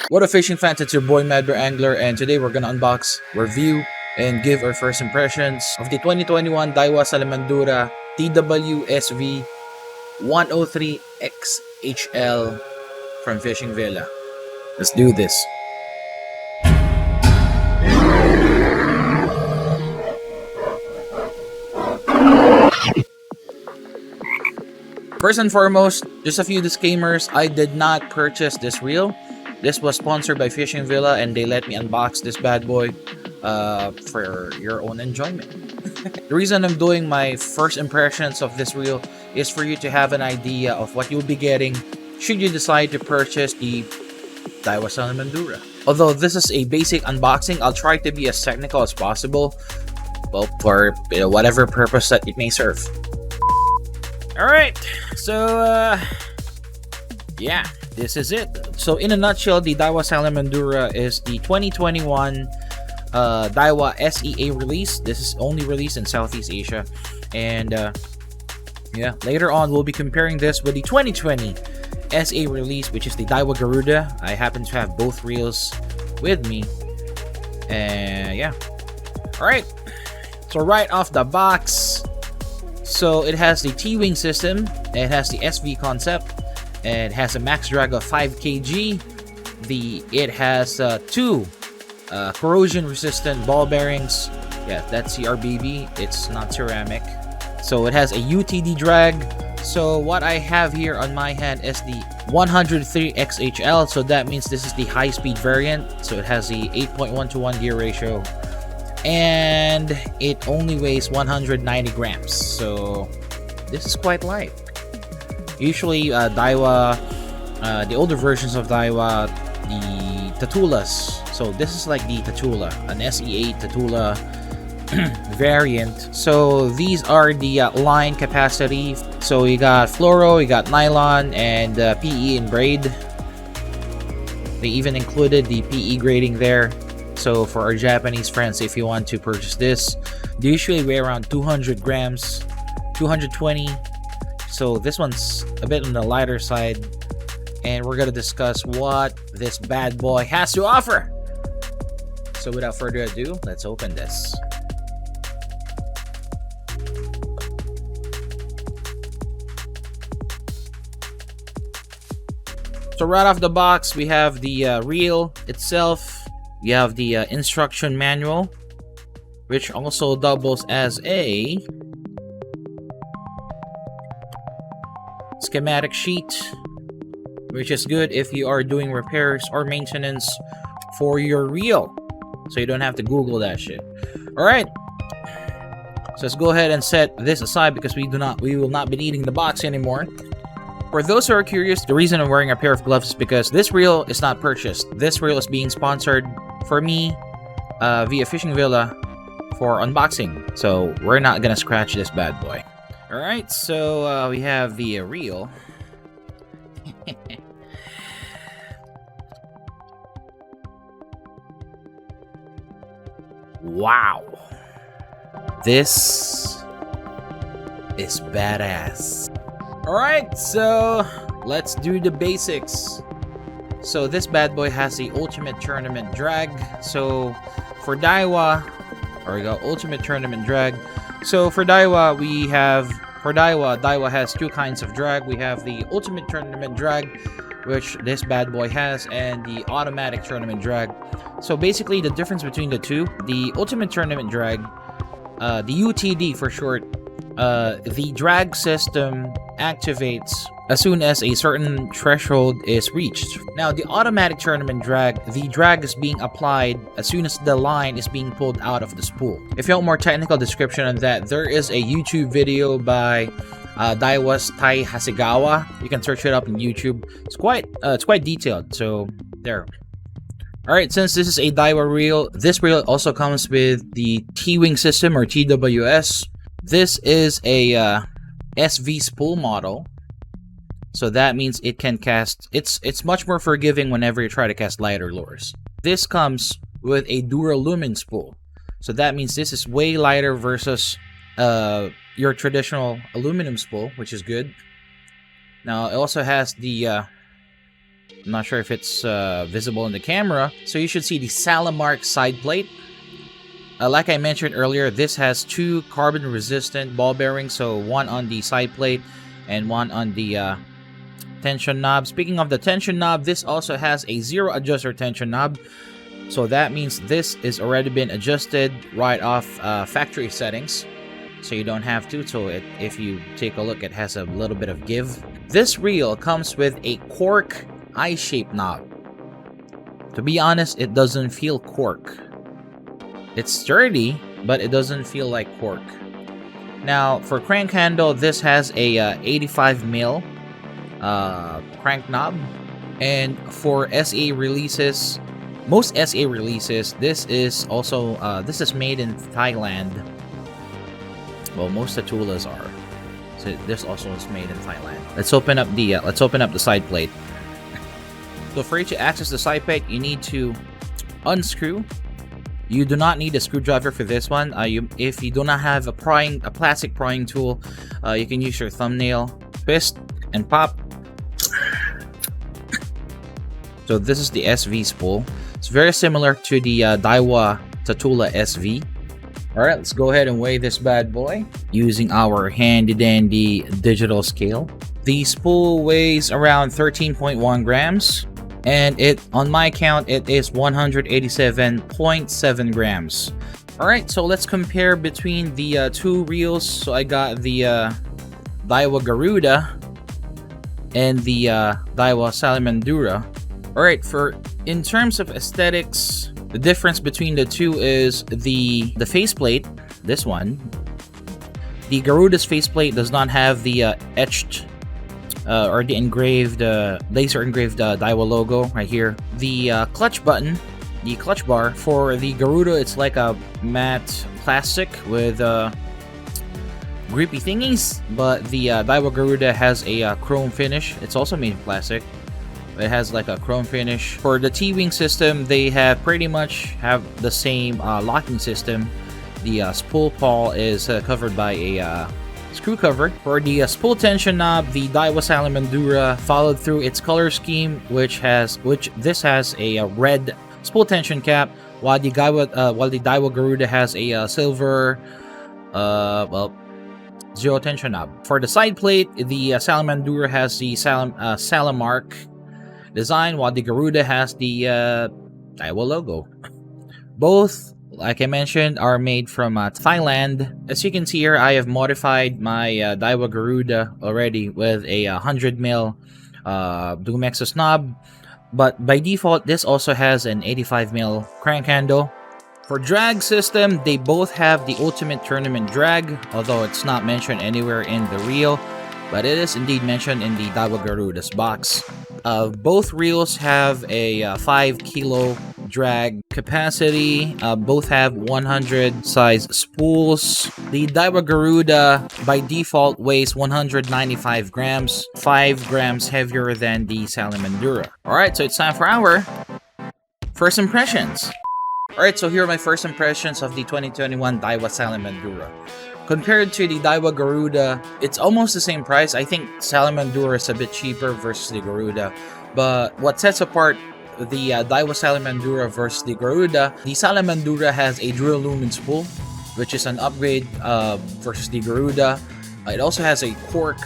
What up, fishing fans? It's your boy Madbear Angler, and today we're gonna unbox, review, and give our first impressions of the 2021 Daiwa Salamandura TWSV 103 XHL from Fishing Villa. Let's do this. First and foremost, just a few disclaimers. I did not purchase this reel. This was sponsored by Fishing Villa, and they let me unbox this bad boy for your own enjoyment. The reason I'm doing my first impressions of this reel is for you to have an idea of what you'll be getting should you decide to purchase the Daiwa Salamandura. Although this is a basic unboxing, I'll try to be as technical as possible, well, for whatever purpose that it may serve. Alright, so yeah, this is it. So in a nutshell, the Daiwa Salamandura is the 2021 Daiwa SEA release. This is only released in Southeast Asia. And yeah, later on we'll be comparing this with the 2020 SEA release, which is the Daiwa Garuda. I happen to have both reels with me. And yeah. Alright, so right off the box, so it has the T-wing system, it has the SV concept, it has a max drag of 5 kg, it has two corrosion resistant ball bearings. Yeah, that's CRBB, it's not ceramic. So it has a UTD drag. So what I have here on my hand is the 103 XHL, so that means this is the high speed variant. So it has the 8.1 to 1 gear ratio, and it only weighs 190 grams, so this is quite light. Usually Daiwa, the older versions of Daiwa, the Tatulas, so this is like the Tatula, an SE8 Tatula variant. So these are the line capacity. So you got fluoro, you got nylon, and PE and braid. They even included the PE grading there. So for our Japanese friends, if you want to purchase this, they usually weigh around 200 grams, 220. So this one's a bit on the lighter side, and we're gonna discuss what this bad boy has to offer. So without further ado, let's open this. So right off the box, we have the reel itself. You have the instruction manual, which also doubles as a schematic sheet, which is good if you are doing repairs or maintenance for your reel, so you don't have to Google that shit. Alright, so let's go ahead and set this aside because we will not be needing the box anymore. For those who are curious, the reason I'm wearing a pair of gloves is because this reel is not purchased. This reel is being sponsored for me via Fishing Villa for unboxing, so we're not gonna scratch this bad boy. Alright, so we have the reel. Wow, this is badass. Alright, so let's do the basics. So this bad boy has the ultimate tournament drag. So for Daiwa, or we got ultimate tournament drag. So for Daiwa, Daiwa has two kinds of drag. We have the ultimate tournament drag, which this bad boy has, and the automatic tournament drag. So basically the difference between the two, the ultimate tournament drag, the UTD for short, the drag system activates as soon as a certain threshold is reached. Now, the automatic tournament drag, the drag is being applied as soon as the line is being pulled out of the spool. If you want more technical description on that, there is a YouTube video by Daiwa's Tai Hasegawa. You can search it up on YouTube. It's quite detailed. So there. Alright, since this is a Daiwa reel, this reel also comes with the T-wing system, or TWS. This is a SV spool model, so that means it can cast. It's much more forgiving whenever you try to cast lighter lures. This comes with a duralumin spool, so that means this is way lighter versus your traditional aluminum spool, which is good. Now it also has the I'm not sure if it's visible in the camera. So you should see the Salamark side plate. Like I mentioned earlier, this has 2 carbon-resistant ball bearings, so one on the side plate and one on the tension knob. Speaking of the tension knob, this also has a 0 adjuster tension knob, so that means this is already been adjusted right off factory settings, so you don't have to. So if you take a look, it has a little bit of give. This reel comes with a cork eye-shaped knob. To be honest, it doesn't feel cork. It's sturdy, but it doesn't feel like cork. Now, for crank handle, this has a 85mm crank knob. And for SA releases, most SA releases, this is also this is made in Thailand. Well, most Tatulas are. So this also is made in Thailand. Let's open up the side plate. So for you to access the side plate, you need to unscrew. You do not need a screwdriver for this one. If you do not have a plastic prying tool, you can use your thumbnail, twist, and pop. So this is the SV spool. It's very similar to the Daiwa Tatula SV. Alright, let's go ahead and weigh this bad boy using our handy-dandy digital scale. The spool weighs around 13.1 grams. And on my count, it is 187.7 grams. Alright, so let's compare between the 2 reels. So I got the Daiwa Garuda and the Daiwa Salamandura. Alright, in terms of aesthetics, the difference between the 2 is the faceplate, this one. The Garuda's faceplate does not have the etched or the engraved, laser engraved Daiwa logo right here. The clutch button, the clutch bar for the Garuda, it's like a matte plastic with grippy thingies, but the Daiwa Garuda has a chrome finish. It's also made of plastic. It has like a chrome finish. For the T-wing system, they pretty much have the same locking system. The spool pawl is covered by a screw cover. For the spool tension knob, the Daiwa Salamandura followed through its color scheme, which this has a red spool tension cap, while the Daiwa Garuda has a silver, zero tension knob. For the side plate, the Salamandura has the Salamark design, while the Garuda has the Daiwa logo. Both, like I mentioned, are made from Thailand. As you can see here, I have modified my Daiwa Garuda already with a 100mm Dumexus knob, but by default, this also has an 85mm crank handle. For drag system, they both have the ultimate tournament drag, although it's not mentioned anywhere in the reel, but it is indeed mentioned in the Daiwa Garuda's box. Both reels have a 5 kilo drag capacity. Both have 100 size spools. The Daiwa Garuda by default weighs 195 grams, 5 grams heavier than the Salamandura. Alright, so it's time for our first impressions. Alright, so here are my first impressions of the 2021 Daiwa Salamandura. Compared to the Daiwa Garuda, it's almost the same price. I think Salamandura is a bit cheaper versus the Garuda. But what sets apart the Daiwa Salamandura versus the Garuda, the Salamandura has a dual lumen spool, which is an upgrade versus the Garuda. It also has a cork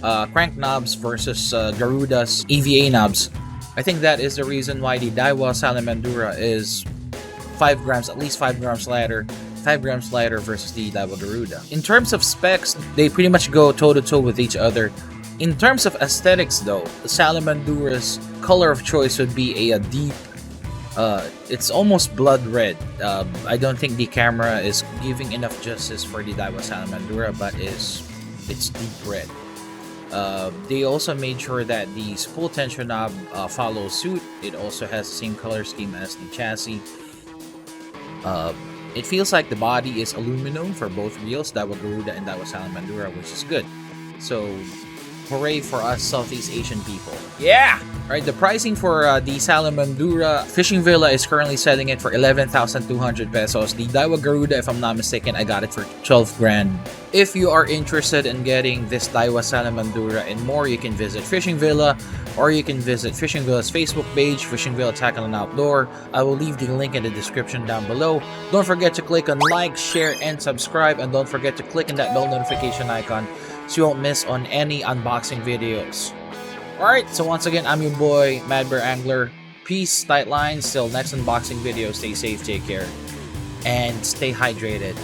crank knobs versus Garuda's EVA knobs. I think that is the reason why the Daiwa Salamandura is 5 grams, at least 5 grams lighter. 5 grams lighter versus the Daiwa Garuda. In terms of specs, they pretty much go toe-to-toe with each other. In terms of aesthetics though, the Salamandura's color of choice would be a deep, it's almost blood red. I don't think the camera is giving enough justice for the Daiwa Salamandura, but it's deep red. They also made sure that the spool tension knob follows suit. It also has the same color scheme as the chassis. It feels like the body is aluminum for both reels, Daiwa Garuda and Daiwa Salamandura, which is good. So, hooray for us Southeast Asian people. Yeah! Alright, the pricing for the Salamandura, Fishing Villa is currently selling it for 11,200 pesos. The Daiwa Garuda, if I'm not mistaken, I got it for 12 grand. If you are interested in getting this Daiwa Salamandura and more, you can visit Fishing Villa. or you can visit Fishing Villa's Facebook page, Fishing Villa Tackle and Outdoor. I will leave the link in the description down below. Don't forget to click on like, share, and subscribe, and don't forget to click on that bell notification icon so you won't miss on any unboxing videos. Alright, so once again, I'm your boy, Mad Bear Angler. Peace, tight lines, till next unboxing video. Stay safe, take care, and stay hydrated.